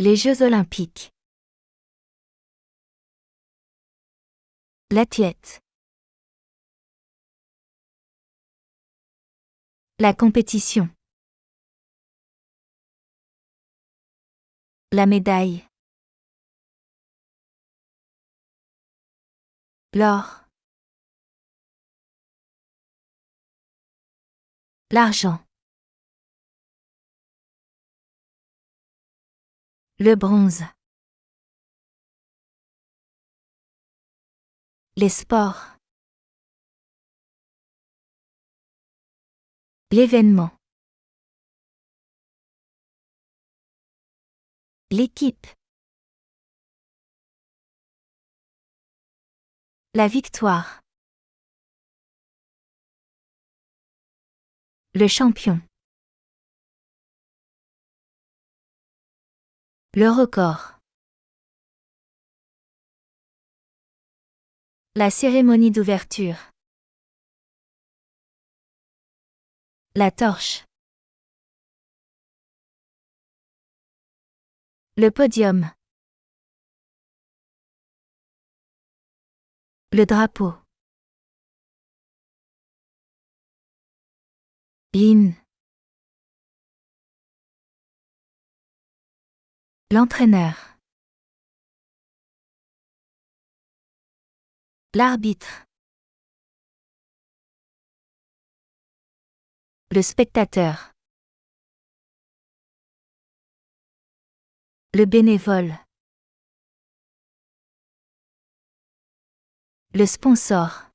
Les Jeux olympiques. L'athlète. La compétition. La médaille. L'or. L'argent. Le bronze. Les sports. L'événement. L'équipe. La victoire. Le champion. Le record. La cérémonie d'ouverture. La torche. Le podium. Le drapeau. L'hymne. L'entraîneur. L'arbitre. Le spectateur. Le bénévole. Le sponsor.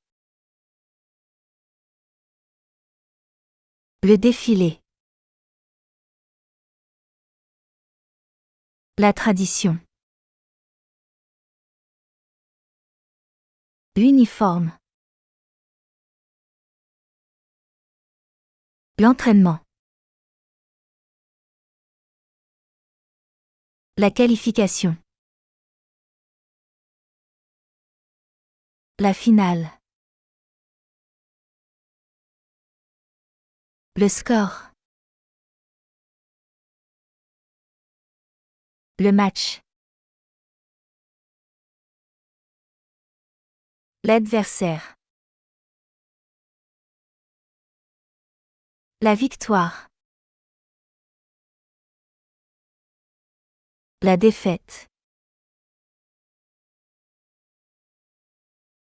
Le défilé. La tradition. L'uniforme. L'entraînement. La qualification. La finale. Le score. Le match. L'adversaire. La victoire. La défaite.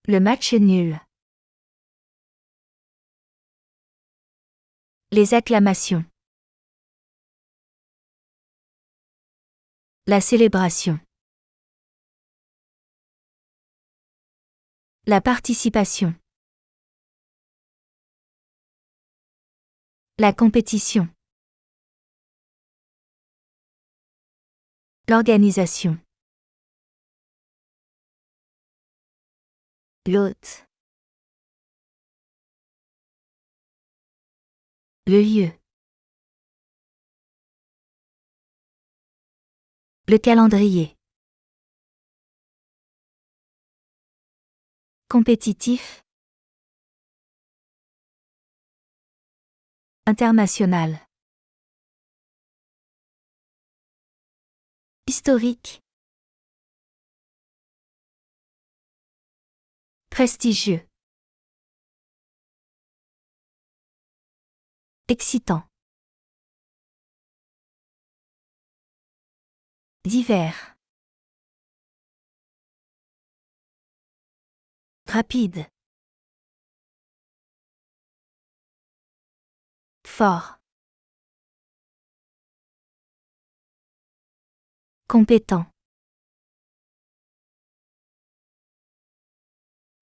Le match nul. Les acclamations. La célébration. La participation. La compétition. L'organisation. L'hôte. Le lieu. Le calendrier. Compétitif. International. Historique. Prestigieux. Excitant. Divers. Rapide. Fort. Compétent.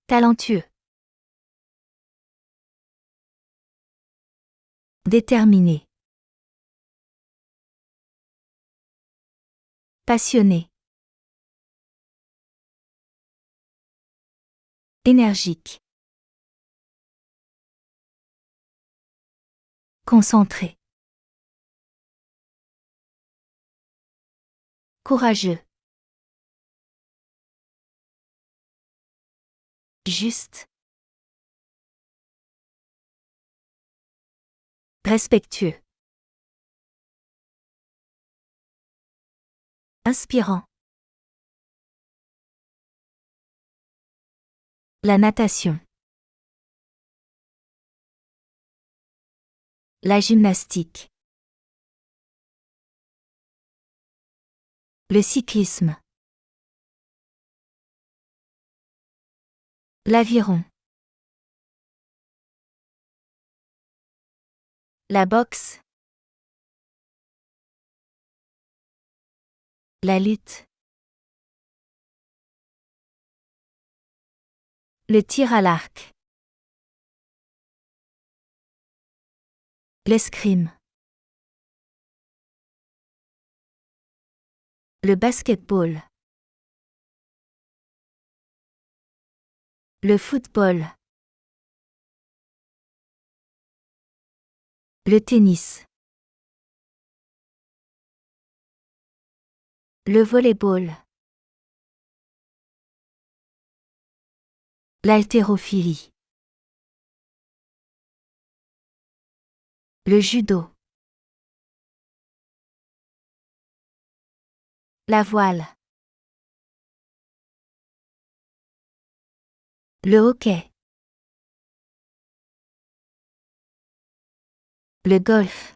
Talentueux. Déterminé. Passionné. Énergique. Concentré. Courageux. Juste. Respectueux. Inspirant. La natation. La gymnastique. Le cyclisme. L'aviron. La boxe. La lutte. Le tir à l'arc. L'escrime. Le basketball. Le football. Le tennis. Le volleyball. L'haltérophilie. Le judo. La voile. Le hockey. Le golf.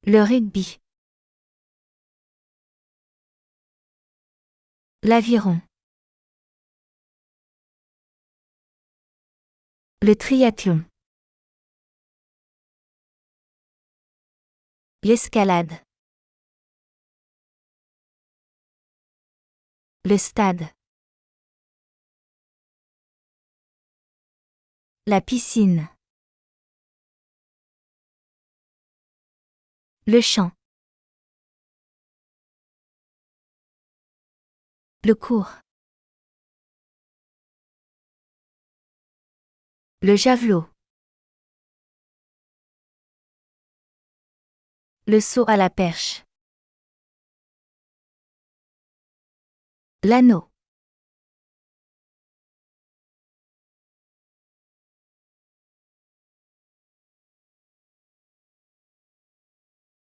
Le rugby. L'aviron. Le triathlon. L'escalade. Le stade. La piscine. Le chant. Le court. Le javelot. Le saut à la perche. L'anneau.